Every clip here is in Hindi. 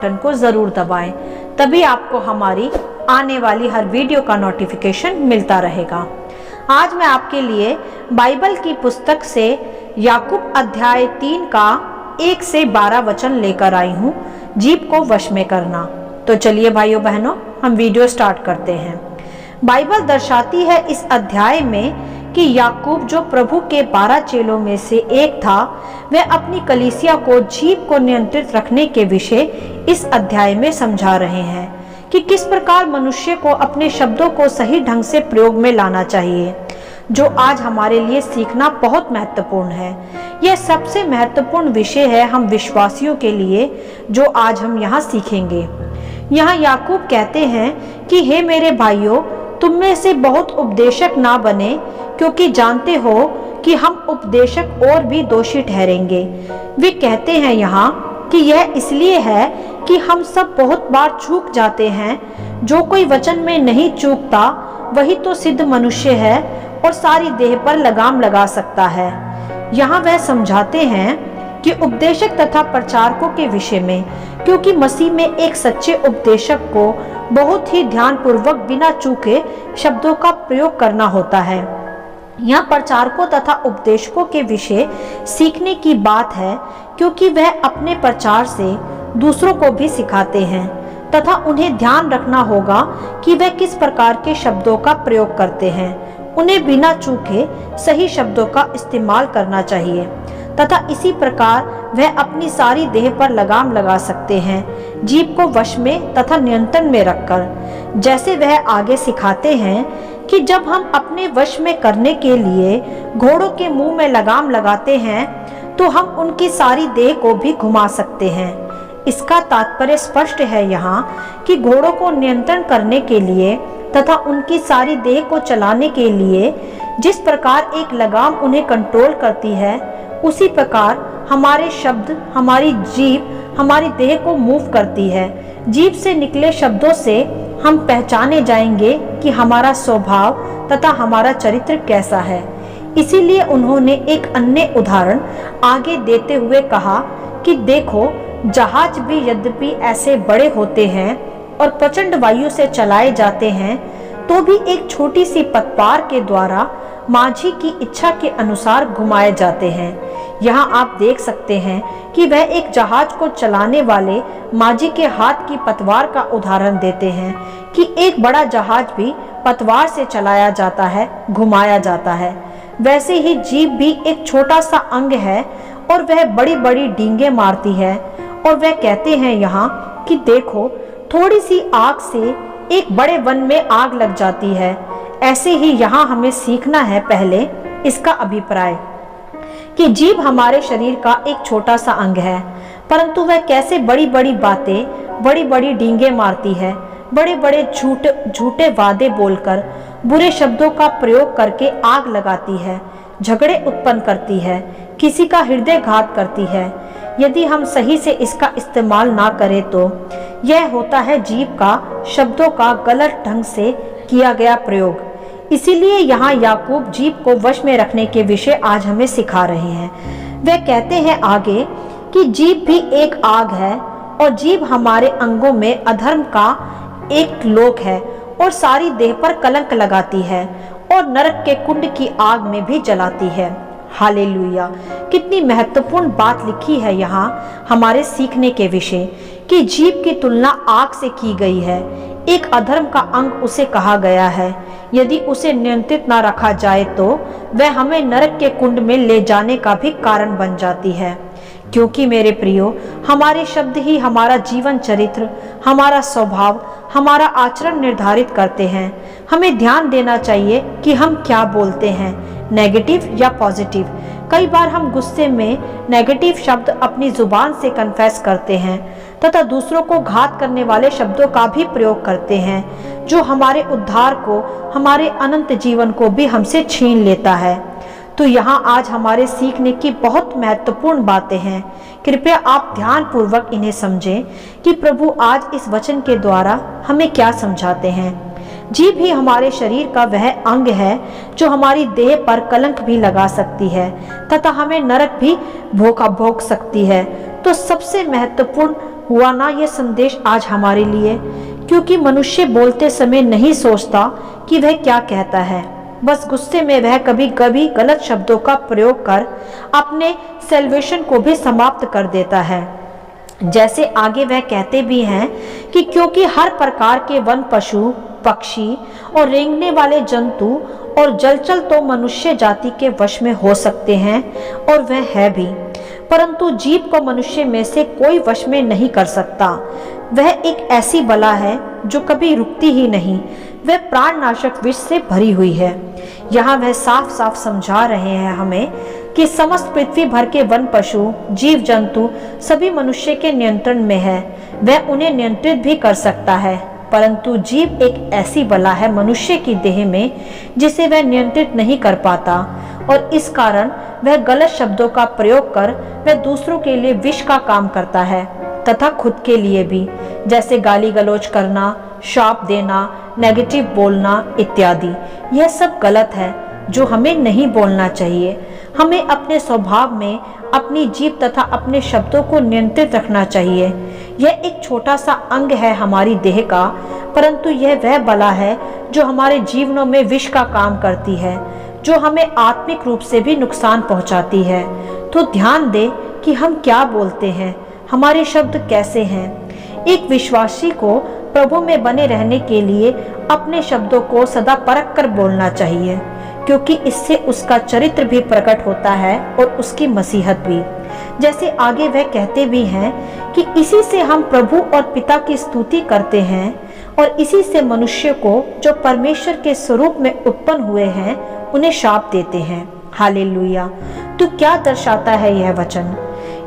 बटन को ज़रूर दबाएं, तभी आपको हमारी आने वाली हर वीडियो का नोटिफिकेशन मिलता रहेगा। आज मैं आपके लिए बाइबल की पुस्तक से याकूब अध्याय 3 का 1 से 12 वचन लेकर आई हूँ, जीभ को वश में करना। तो चलिए भाइयों बहनों, हम वीडियो स्टार्ट करते हैं। बाइबल दर्शाती है इस अध्याय में कि याकूब, जो प्रभु के 12 चेलों में से एक था, वह अपनी कलीसिया को जीभ को नियंत्रित रखने के विषय इस अध्याय में समझा रहे हैं कि किस प्रकार मनुष्य को अपने शब्दों को सही ढंग से प्रयोग में लाना चाहिए, जो आज हमारे लिए सीखना बहुत महत्वपूर्ण है। यह सबसे महत्वपूर्ण विषय है हम विश्वासियों के लिए, जो आज हम यहाँ सीखेंगे। यहाँ याकूब कहते हैं कि हे मेरे भाइयों, तुम में से बहुत उपदेशक ना बने, क्योंकि जानते हो कि हम उपदेशक और भी दोषी ठहरेंगे। वे कहते हैं यहाँ कि यह इसलिए है कि हम सब बहुत बार चूक जाते हैं। जो कोई वचन में नहीं चूकता वही तो सिद्ध मनुष्य है और सारी देह पर लगाम लगा सकता है। यहाँ वह समझाते हैं कि उपदेशक तथा प्रचारकों के विषय में, क्योंकि मसीह में एक सच्चे उपदेशक को बहुत ही ध्यानपूर्वक बिना चूके शब्दों का प्रयोग करना होता है। यहाँ प्रचारकों तथा उपदेशकों के विषय सीखने की बात है, क्योंकि वह अपने प्रचार से दूसरों को भी सिखाते हैं तथा उन्हें ध्यान रखना होगा कि वह किस प्रकार के शब्दों का प्रयोग करते हैं। उन्हें बिना चूके सही शब्दों का इस्तेमाल करना चाहिए तथा इसी प्रकार वह अपनी सारी देह पर लगाम लगा सकते हैं, जीभ को वश में तथा नियंत्रण में रखकर। जैसे वह आगे सिखाते हैं कि जब हम अपने वश में करने के लिए घोड़ों के मुंह में लगाम लगाते हैं, तो हम उनकी सारी देह को भी घुमा सकते हैं। इसका तात्पर्य स्पष्ट है यहाँ कि घोड़ों को नियंत्रण करने के लिए तथा उनकी सारी देह को चलाने के लिए जिस प्रकार एक लगाम उन्हें कंट्रोल करती है, उसी प्रकार हमारे शब्द, हमारी जीभ हमारी देह को मूव करती है। जीभ से निकले शब्दों से हम पहचाने जाएंगे कि हमारा स्वभाव तथा हमारा चरित्र कैसा है। इसीलिए उन्होंने एक अन्य उदाहरण आगे देते हुए कहा कि देखो, जहाज भी यद्यपि ऐसे बड़े होते हैं और प्रचंड वायु से चलाए जाते हैं, तो भी एक छोटी सी पतवार के द्वारा माझी की इच्छा के अनुसार घुमाए जाते हैं। यहाँ आप देख सकते हैं कि वह एक जहाज को चलाने वाले माझी के हाथ की पतवार का उदाहरण देते हैं कि एक बड़ा जहाज भी पतवार से चलाया जाता है, घुमाया जाता है। वैसे ही जीभ भी एक छोटा सा अंग है और वह बड़ी बड़ी डींगे मारती है। और वह कहते हैं यहाँ कि देखो, थोड़ी सी आग से एक बड़े वन में आग लग जाती है। ऐसे ही यहाँ हमें सीखना है पहले इसका अभिप्राय कि जीभ हमारे शरीर का एक छोटा सा अंग है, परंतु वह कैसे बड़ी बड़ी बातें, बड़ी बड़ी डींगे मारती है, बड़े बड़े झूठे वादे बोलकर, बुरे शब्दों का प्रयोग करके आग लगाती है, झगड़े उत्पन्न करती है, किसी का हृदय घात करती है। यदि हम सही से इसका इस्तेमाल ना करें तो यह होता है जीभ का शब्दों का गलत ढंग से किया गया प्रयोग। इसीलिए यहाँ याकूब जीभ को वश में रखने के विषय आज हमें सिखा रहे हैं। वे कहते हैं आगे कि जीभ भी एक आग है और जीभ हमारे अंगों में अधर्म का एक लोक है और सारी देह पर कलंक लगाती है और नरक के कुंड की आग में भी जलाती है। हालेलुया! कितनी महत्वपूर्ण बात लिखी है यहाँ हमारे सीखने के विषय कि जीभ की तुलना आग से की गई है। एक अधर्म का अंग उसे कहा गया है। यदि उसे नियंत्रित ना रखा जाए तो वह हमें नरक के कुंड में ले जाने का भी कारण बन जाती है। क्योंकि मेरे प्रियो, हमारे शब्द ही हमारा जीवन चरित्र, हमारा स्वभाव, हमारा आचरण निर्धारित करते हैं। हमें ध्यान देना चाहिए कि हम क्या बोलते हैं, नेगेटिव या पॉजिटिव। कई बार हम गुस्से में नेगेटिव शब्द अपनी जुबान से कन्फेस करते हैं तथा दूसरों को घात करने वाले शब्दों का भी प्रयोग करते हैं, जो हमारे उद्धार को, हमारे अनंत जीवन को भी हमसे छीन लेता है। तो यहाँ आज हमारे सीखने की बहुत महत्वपूर्ण बातें हैं। कृपया आप ध्यान पूर्वक इन्हें समझें कि प्रभु आज इस वचन के द्वारा हमें क्या समझाते हैं। जीभ ही हमारे शरीर का वह अंग है जो हमारी देह पर कलंक भी लगा सकती है तथा हमें नरक भी भोग सकती है। तो सबसे महत्वपूर्ण हुआ ना ये संदेश आज हमारे लिए, क्योंकि मनुष्य बोलते समय नहीं सोचता कि वह क्या कहता है। बस गुस्से में वह कभी कभी गलत शब्दों का प्रयोग कर अपने सेल्वेशन को भी समाप्त कर देता है। जैसे आगे वह कहते भी हैं कि क्योंकि हर प्रकार के वन पशु, पक्षी और रेंगने वाले जंतु और जलचर तो मनुष्य जाति के वश में हो सकते हैं, और वह है भी, परंतु जीव को मनुष्य में से कोई वश में नहीं कर सकता। वह एक ऐसी बला है जो कभी रुकती ही नहीं, वह प्राणनाशक विष से भरी हुई है। यहाँ वह साफ साफ समझा रहे हैं हमें कि समस्त पृथ्वी भर के वन पशु, जीव जंतु सभी मनुष्य के नियंत्रण में है। वह उन्हें नियंत्रित भी कर सकता है, परंतु जीव एक ऐसी बला है मनुष्य की देह में जिसे वह नियंत्रित नहीं कर पाता, और इस कारण वह गलत शब्दों का प्रयोग कर वह दूसरों के लिए विष का काम करता है तथा खुद के लिए भी, जैसे गाली गलौज करना, शाप देना, नेगेटिव बोलना इत्यादि। यह सब गलत है जो हमें नहीं बोलना चाहिए। हमें अपने स्वभाव में अपनी जीभ तथा अपने शब्दों को नियंत्रित रखना चाहिए। यह एक छोटा सा अंग है हमारी देह का, परंतु यह वह बला है जो हमारे जीवनों में विष का काम करती है, जो हमें आत्मिक रूप से भी नुकसान पहुंचाती है। तो ध्यान दे कि हम क्या बोलते हैं, हमारे शब्द कैसे हैं। एक विश्वासी को प्रभु में बने रहने के लिए अपने शब्दों को सदा परख कर बोलना चाहिए, क्योंकि इससे उसका चरित्र भी प्रकट होता है और उसकी मसीहत भी। जैसे आगे वह कहते भी हैं कि इसी से हम प्रभु और पिता की स्तुति करते हैं, और इसी से मनुष्य को जो परमेश्वर के स्वरूप में उत्पन्न हुए हैं उन्हें शाप देते हैं। हालेलुया। तो क्या दर्शाता है यह वचन?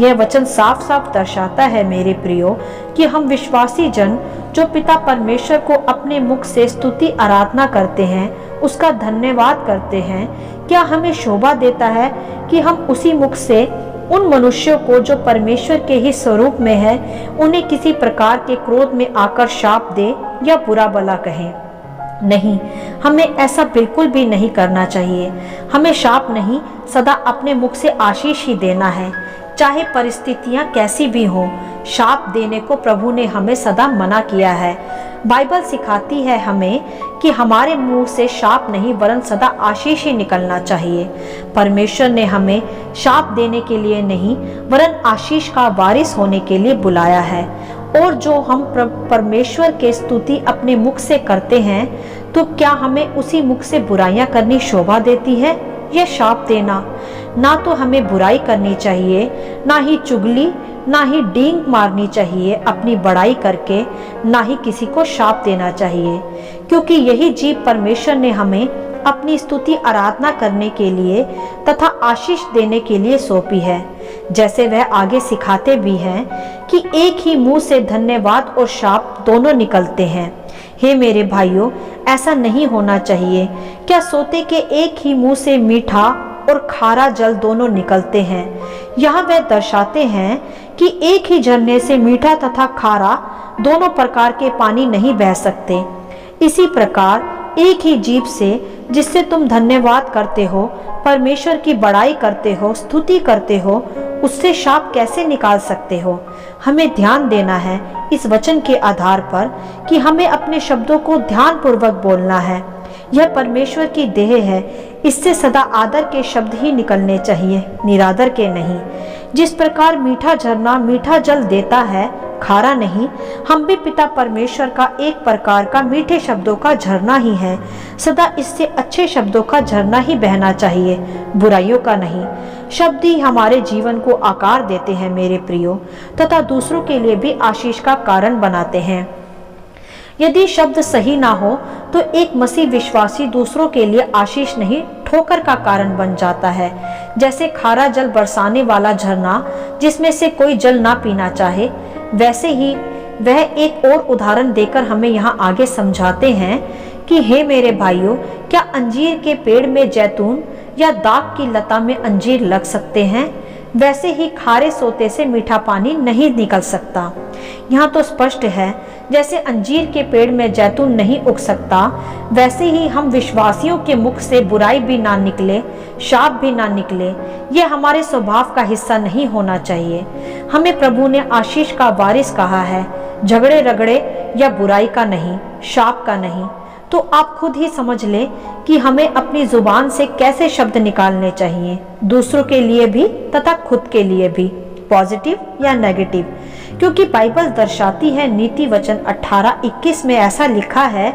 यह वचन साफ साफ दर्शाता है मेरे प्रियो कि हम विश्वासी जन जो पिता परमेश्वर को अपने मुख से स्तुति आराधना करते हैं, उसका धन्यवाद करते हैं, क्या हमें शोभा देता है कि हम उसी मुख से उन मनुष्यों को जो परमेश्वर के ही स्वरूप में है उन्हें किसी प्रकार के क्रोध में आकर शाप दे या बुरा भला कहें? नहीं, हमें ऐसा बिल्कुल भी नहीं करना चाहिए। हमें शाप नहीं, सदा अपने मुख से आशीष ही देना है, चाहे परिस्थितियां कैसी भी हों। शाप देने को प्रभु ने हमें सदा मना किया है। बाइबल सिखाती है हमें कि हमारे मुंह से शाप नहीं वरन सदा आशीष ही निकलना चाहिए। परमेश्वर ने हमें शाप देने के लिए नहीं वरन आशीष का वारिस होने के लिए बुलाया है। और जो हम परमेश्वर के स्तुति अपने मुख से करते हैं, तो क्या हमें उसी मुख से बुराइयां करनी शोभा देती है या शाप देना? ना तो हमें बुराई करनी चाहिए, ना ही चुगली, ना ही डींग मारनी चाहिए अपनी बड़ाई करके, ना ही किसी को शाप देना चाहिए, क्योंकि यही जीव परमेश्वर ने हमें अपनी स्तुति आराधना करने के लिए तथा आशीष देने के लिए सौंपी है। जैसे वह आगे सिखाते भी हैं कि एक ही मुंह से धन्यवाद और शाप दोनों निकलते हैं। हे मेरे भाइयों, ऐसा नहीं होना चाहिए। क्या सोते के एक ही मुंह से मीठा और खारा जल दोनों निकलते हैं? यहाँ वह दर्शाते हैं कि एक ही झरने से मीठा तथा खारा दोनों प्रकार के पानी नहीं बह सकते। इसी प्रकार एक ही जीभ से जिससे तुम धन्यवाद करते हो, परमेश्वर की बड़ाई करते हो, स्तुति करते हो, उससे शाप कैसे निकाल सकते हो? हमें ध्यान देना है इस वचन के आधार पर कि हमें अपने शब्दों को ध्यानपूर्वक बोलना है। यह परमेश्वर की देह है, इससे सदा आदर के शब्द ही निकलने चाहिए, निरादर के नहीं। जिस प्रकार मीठा झरना मीठा जल देता है, खारा नहीं, हम भी पिता परमेश्वर का एक प्रकार का मीठे शब्दों का झरना ही है। सदा इससे अच्छे शब्दों का झरना ही बहना चाहिए, बुराइयों का नहीं। शब्द ही हमारे जीवन को आकार देते हैं मेरे प्रियो, तथा दूसरों के लिए भी आशीष का कारण बनाते हैं। यदि शब्द सही ना हो तो एक मसीह विश्वासी दूसरों के लिए आशीष नहीं, ठोकर का कारण बन जाता है। जैसे खारा जल बरसाने वाला झरना जिसमें से कोई जल ना पीना चाहे, वैसे ही वह एक और उदाहरण देकर हमें यहाँ आगे समझाते हैं कि हे मेरे भाइयों, क्या अंजीर के पेड़ में जैतून या दाख की लता में अंजीर लग सकते हैं? वैसे ही खारे सोते से मीठा पानी नहीं निकल सकता। यहाँ तो स्पष्ट है, जैसे अंजीर के पेड़ में जैतून नहीं उग सकता, वैसे ही हम विश्वासियों के मुख से बुराई भी ना निकले, शाप भी ना निकले, ये हमारे स्वभाव का हिस्सा नहीं होना चाहिए। हमें प्रभु ने आशीष का वारिस कहा है, झगड़े रगड़े या बुराई का नहीं, शाप का नहीं। तो आप खुद ही समझ लें कि हमें अपनी जुबान से कैसे शब्द निकालने चाहिए, दूसरों के लिए भी तथा खुद के लिए भी, पॉजिटिव या नेगेटिव। क्योंकि बाइबल दर्शाती है, नीति वचन 18:21 में ऐसा लिखा है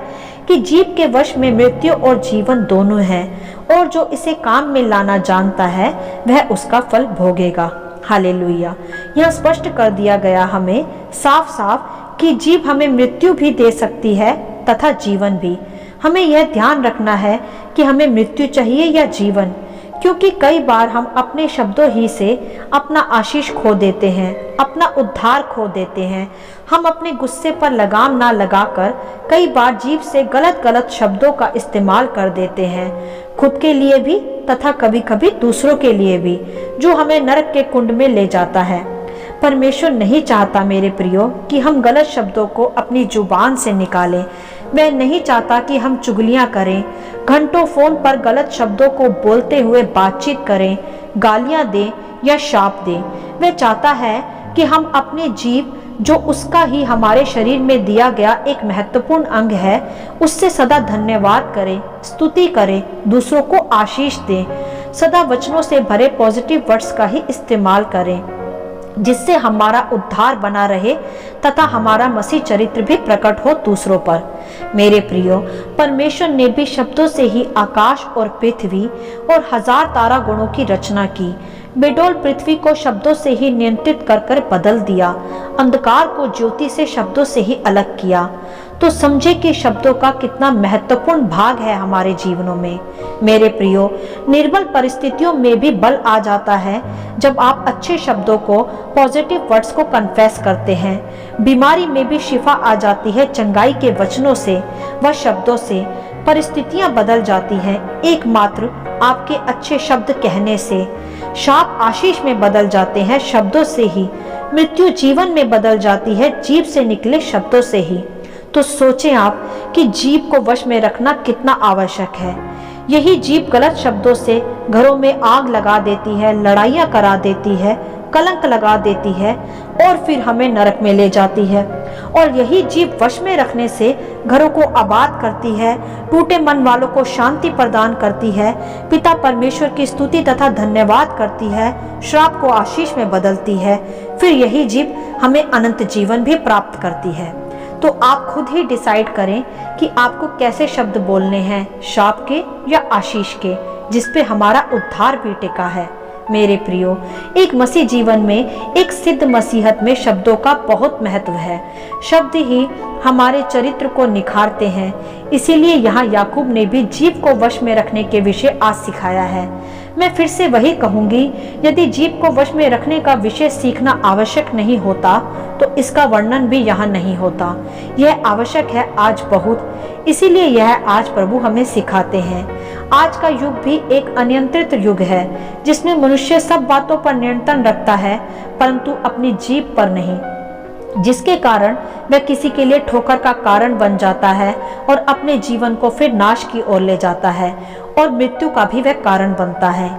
कि जीभ के वश में मृत्यु और जीवन दोनों हैं, और जो इसे काम में लाना जानता है वह उसका फल भोगेगा। हालेलुया। यह स्पष्ट कर दिया गया हमें साफ साफ कि जीभ हमें मृत्यु भी दे सकती है तथा जीवन भी। हमें यह ध्यान रखना है कि हमें मृत्यु चाहिए या जीवन, क्योंकि कई बार हम अपने शब्दों ही से अपना आशीष खो देते हैं, अपना उद्धार खो देते हैं। हम अपने गुस्से पर लगाम ना लगाकर कई बार जीभ से गलत गलत शब्दों का इस्तेमाल कर देते हैं, खुद के लिए भी तथा कभी कभी दूसरों के लिए भी, जो हमें नरक के कुंड में ले जाता है। परमेश्वर नहीं चाहता मेरे प्रियो कि हम गलत शब्दों को अपनी जुबान से निकालें। वह नहीं चाहता कि हम चुगलियां करें, घंटों फोन पर गलत शब्दों को बोलते हुए बातचीत करें, गालियां दें या शाप दें। वह चाहता है कि हम अपने जीभ, जो उसका ही हमारे शरीर में दिया गया एक महत्वपूर्ण अंग है, उससे सदा धन्यवाद करें, स्तुति करें, दूसरों को आशीष दें, सदा वचनों से भरे पॉजिटिव वर्ड्स का ही इस्तेमाल करें, जिससे हमारा उद्धार बना रहे तथा हमारा मसीह चरित्र भी प्रकट हो दूसरों पर। मेरे प्रियो, परमेश्वर ने भी शब्दों से ही आकाश और पृथ्वी और 1000 तारा गणों की रचना की। बेडोल पृथ्वी को शब्दों से ही नियंत्रित कर कर बदल दिया, अंधकार को ज्योति से शब्दों से ही अलग किया। तो समझे कि शब्दों का कितना महत्वपूर्ण भाग है हमारे जीवनों में। मेरे प्रियो, निर्बल परिस्थितियों में भी बल आ जाता है जब आप अच्छे शब्दों को, पॉजिटिव वर्ड्स को कन्फेस करते हैं। बीमारी में भी शिफा आ जाती है चंगाई के वचनों से व शब्दों से। परिस्थितियां बदल जाती हैं एकमात्र आपके अच्छे शब्द कहने से। शाप आशीष में बदल जाते हैं शब्दों से ही। मृत्यु जीवन में बदल जाती है जीभ से निकले शब्दों से ही। तो सोचें आप कि जीभ को वश में रखना कितना आवश्यक है। यही जीभ गलत शब्दों से घरों में आग लगा देती है, लड़ाइयाँ करा देती है, कलंक लगा देती है और फिर हमें नरक में ले जाती है। और यही जीभ वश में रखने से घरों को आबाद करती है, टूटे मन वालों को शांति प्रदान करती है, पिता परमेश्वर की स्तुति तथा धन्यवाद करती है, श्राप को आशीष में बदलती है। फिर यही जीभ हमें अनंत जीवन भी प्राप्त करती है। तो आप खुद ही डिसाइड करें कि आपको कैसे शब्द बोलने हैं, शाप के या आशीष के, जिसपे हमारा उद्धार भी टिका है। मेरे प्रियो, एक मसीह जीवन में, एक सिद्ध मसीहत में शब्दों का बहुत महत्व है। शब्द ही हमारे चरित्र को निखारते हैं। इसीलिए यहाँ याकूब ने भी जीभ को वश में रखने के विषय आज सिखाया है। मैं फिर से वही कहूंगी, यदि जीभ को वश में रखने का विषय सीखना आवश्यक नहीं होता तो इसका वर्णन भी यहाँ नहीं होता। यह आवश्यक है आज बहुत, इसीलिए यह आज प्रभु हमें सिखाते हैं। आज का युग भी एक अनियंत्रित युग है, जिसमें मनुष्य सब बातों पर नियंत्रण रखता है परंतु अपनी जीभ पर नहीं, जिसके कारण वह किसी के लिए ठोकर का कारण बन जाता है और अपने जीवन को फिर नाश की ओर ले जाता है और मृत्यु का भी वह कारण बनता है।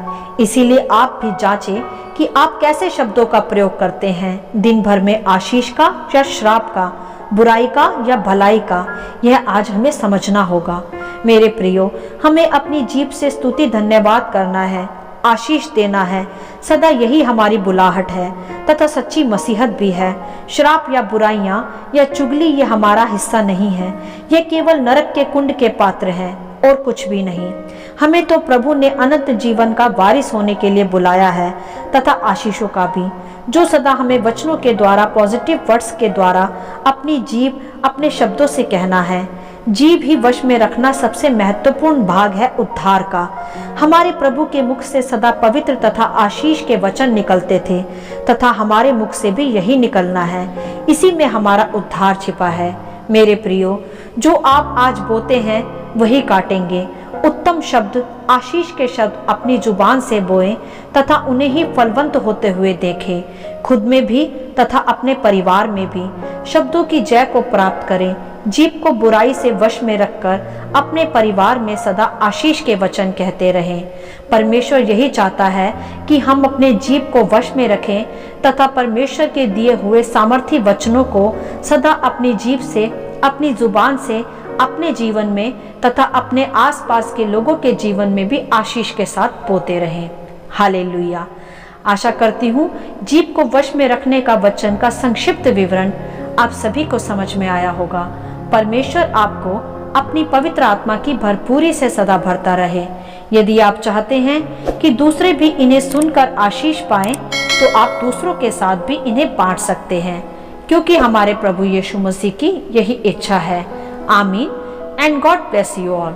इसीलिए आप भी जांचें कि आप कैसे शब्दों का प्रयोग करते हैं, दिन भर में आशीष का या श्राप का, बुराई का या भलाई का। यह आज हमें समझना होगा। मेरे प्रियो, हमें अपनी जीभ से स्तुति धन्यवाद करना है, आशीष देना है। सदा यही हमारी बुलाहट है तथा सच्ची मसीहत भी है। श्राप या बुराइयां या चुगली ये हमारा हिस्सा नहीं है। ये केवल नरक के कुंड के पात्र हैं और कुछ भी नहीं। हमें तो प्रभु ने अनंत जीवन का वारिस होने के लिए बुलाया है तथा आशीषों का भी, जो सदा हमें वचनों के द्वारा, पॉजिटिव वर्ड्स के द्वारा अपनी जीभ, अपने शब्दों से कहना है। जीभ ही वश में रखना सबसे महत्वपूर्ण भाग है उद्धार का। हमारे प्रभु के मुख से सदा पवित्र तथा आशीष के वचन निकलते थे तथा हमारे मुख से भी यही निकलना है। इसी में हमारा उद्धार छिपा है। मेरे प्रियो, जो आप आज बोते हैं वही काटेंगे। उत्तम शब्द, आशीष के शब्द अपनी जुबान से बोएं तथा उन्हें ही फलवंत होते हुए देखें। खुद में भी तथा अपने परिवार में भी शब्दों की जय को प्राप्त करें। जीभ को बुराई से वश में रखकर अपने परिवार में सदा आशीष के वचन कहते रहें। परमेश्वर यही चाहता है कि हम अपने जीभ को वश में रखें तथा परमेश्वर के दिए हुए सामर्थी वचनों को सदा अपनी जीभ से, अपनी जुबान से अपने जीवन में तथा अपने आसपास के लोगों के जीवन में भी आशीष के साथ बोते रहें। हालेलुया। आशा करती हूँ जीभ को वश में रखने का वचन का संक्षिप्त विवरण आप सभी को समझ में आया होगा। परमेश्वर आपको अपनी पवित्र आत्मा की भरपूरी से सदा भरता रहे। यदि आप चाहते हैं कि दूसरे भी इन्हें सुनकर आशीष पाएं, तो आप दूसरों के साथ भी इन्हें बांट सकते हैं, क्योंकि हमारे प्रभु यीशु मसीह की यही इच्छा है। आमीन and God bless you all.